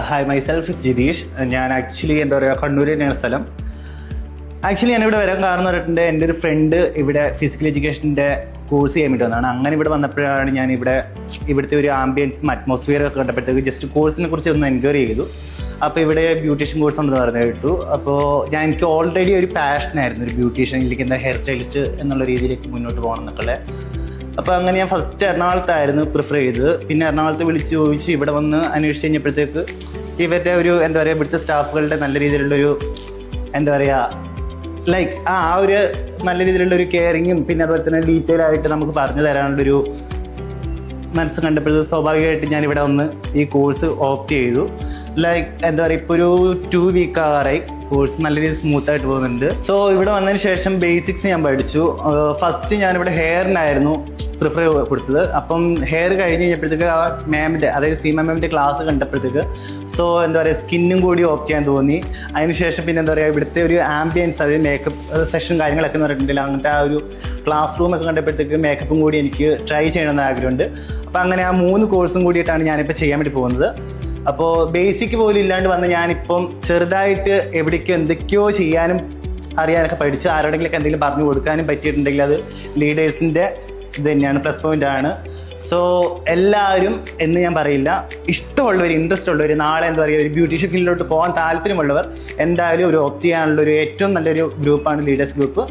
Hi myself Jitheesh. ഞാൻ actually എന്താ പറയുക കണ്ണൂർ തന്നെയാണ് സ്ഥലം. ആക്ച്വലി ഞാനിവിടെ വരാൻ കാരണം എന്ന് പറഞ്ഞിട്ടുണ്ട് എൻ്റെ ഒരു ഫ്രണ്ട് ഇവിടെ ഫിസിക്കൽ എഡ്യൂക്കേഷൻ്റെ കോഴ്സ് ചെയ്യാൻ വേണ്ടി വന്നതാണ്. അങ്ങനെ ഇവിടെ വന്നപ്പോഴാണ് ഞാൻ ഇവിടുത്തെ ഒരു ആംബിയൻസും അറ്റ്മോസ്ഫിയർ ഒക്കെ കണ്ടപ്പോഴത്തേക്ക് ജസ്റ്റ് കോഴ്സിനെ കുറിച്ച് ഒന്ന് എൻക്വയറി ചെയ്തു. അപ്പോൾ ഇവിടെ ബ്യൂട്ടീഷ്യൻ കോഴ്സ് ഉണ്ടെന്ന് പറഞ്ഞു കേട്ടു. അപ്പോൾ എനിക്ക് ഓൾറെഡി ഒരു പാഷനായിരുന്നു ഒരു ബ്യൂട്ടീഷ്യനിലേക്ക് എന്താ ഹെയർ സ്റ്റൈലിസ്റ്റ് എന്നുള്ള രീതിയിലേക്ക് മുന്നോട്ട് പോകണം എന്നൊക്കെ. അപ്പോൾ അങ്ങനെ ഞാൻ ഫസ്റ്റ് എറണാകുളത്തായിരുന്നു പ്രിഫർ ചെയ്തത്. പിന്നെ എറണാകുളത്ത് വിളിച്ച് ചോദിച്ച് ഇവിടെ വന്ന് അന്വേഷിച്ച് കഴിഞ്ഞപ്പോഴത്തേക്ക് ഇവരുടെ ഒരു എന്താ പറയുക ഇവിടുത്തെ സ്റ്റാഫുകളുടെ നല്ല രീതിയിലുള്ളൊരു എന്താ പറയുക ലൈക്ക് ഒരു നല്ല രീതിയിലുള്ളൊരു കെയറിങ്ങും പിന്നെ അതുപോലെ തന്നെ ഡീറ്റെയിൽ ആയിട്ട് നമുക്ക് പറഞ്ഞു തരാനുള്ളൊരു മനസ്സ് കണ്ടപ്പോഴത്തേക്ക് സ്വാഭാവികമായിട്ട് ഞാനിവിടെ വന്ന് ഈ കോഴ്സ് ഓപ്റ്റ് ചെയ്തു. ലൈക്ക് എന്താ പറയുക ഇപ്പോൾ ഒരു 2 വീക്ക് ആകാറായി. കോഴ്സ് നല്ല രീതിയിൽ സ്മൂത്തായിട്ട് പോകുന്നുണ്ട്. സോ ഇവിടെ വന്നതിന് ശേഷം ബേസിക്സ് ഞാൻ പഠിച്ചു. ഫസ്റ്റ് ഞാനിവിടെ ഹെയറിനായിരുന്നു പ്രിഫർ കൊടുത്തത്. അപ്പം ഹെയർ കഴിഞ്ഞ് കഴിഞ്ഞപ്പോഴത്തേക്ക് ആ മാമിൻ്റെ അതായത് സീമ മാമിൻ്റെ ക്ലാസ് കണ്ടപ്പോഴത്തേക്ക് സോ എന്താ പറയുക സ്കിന്നും കൂടി ഓപ്റ്റ് ചെയ്യാൻ തോന്നി. അതിനുശേഷം പിന്നെ എന്താ പറയുക ഇവിടുത്തെ ഒരു ആംബിയൻസ് അതായത് മേക്കപ്പ് സെഷൻ കാര്യങ്ങളൊക്കെ എന്ന് പറഞ്ഞിട്ടുണ്ടെങ്കിൽ അങ്ങനത്തെ ആ ഒരു ക്ലാസ് റൂമൊക്കെ കണ്ടപ്പോഴത്തേക്ക് മേക്കപ്പും കൂടി എനിക്ക് ട്രൈ ചെയ്യണമെന്ന് ആഗ്രഹമുണ്ട്. അപ്പോൾ അങ്ങനെ ആ 3 കോഴ്സും കൂടിയിട്ടാണ് ഞാനിപ്പോൾ ചെയ്യാൻ വേണ്ടി പോകുന്നത്. അപ്പോൾ ബേസിക് പോലും ഇല്ലാണ്ട് വന്ന് ഞാനിപ്പം ചെറുതായിട്ട് എവിടേക്കോ എന്തൊക്കെയോ ചെയ്യാനും അറിയാനൊക്കെ പഠിച്ച് ആരോടെങ്കിലൊക്കെ എന്തെങ്കിലും പറഞ്ഞു കൊടുക്കാനും പറ്റിയിട്ടുണ്ടെങ്കിൽ അത് ലീഡേഴ്സിൻ്റെ ഇത് തന്നെയാണ്, പ്ലസ് പോയിൻ്റ് ആണ്. സോ എല്ലാവരും എന്ന് ഞാൻ പറയില്ല, ഇഷ്ടമുള്ളവർ ഇൻട്രസ്റ്റ് ഉള്ളവർ നാളെ എന്താ പറയുക ഒരു ബ്യൂട്ടീഷ്യൻ ഫീൽഡിലോട്ട് പോകാൻ താല്പര്യമുള്ളവർ എന്തായാലും ഒരു ഓപ്റ്റ് ചെയ്യാനുള്ള ഒരു ഏറ്റവും നല്ലൊരു ഗ്രൂപ്പാണ് ലീഡേഴ്സ് ഗ്രൂപ്പ്.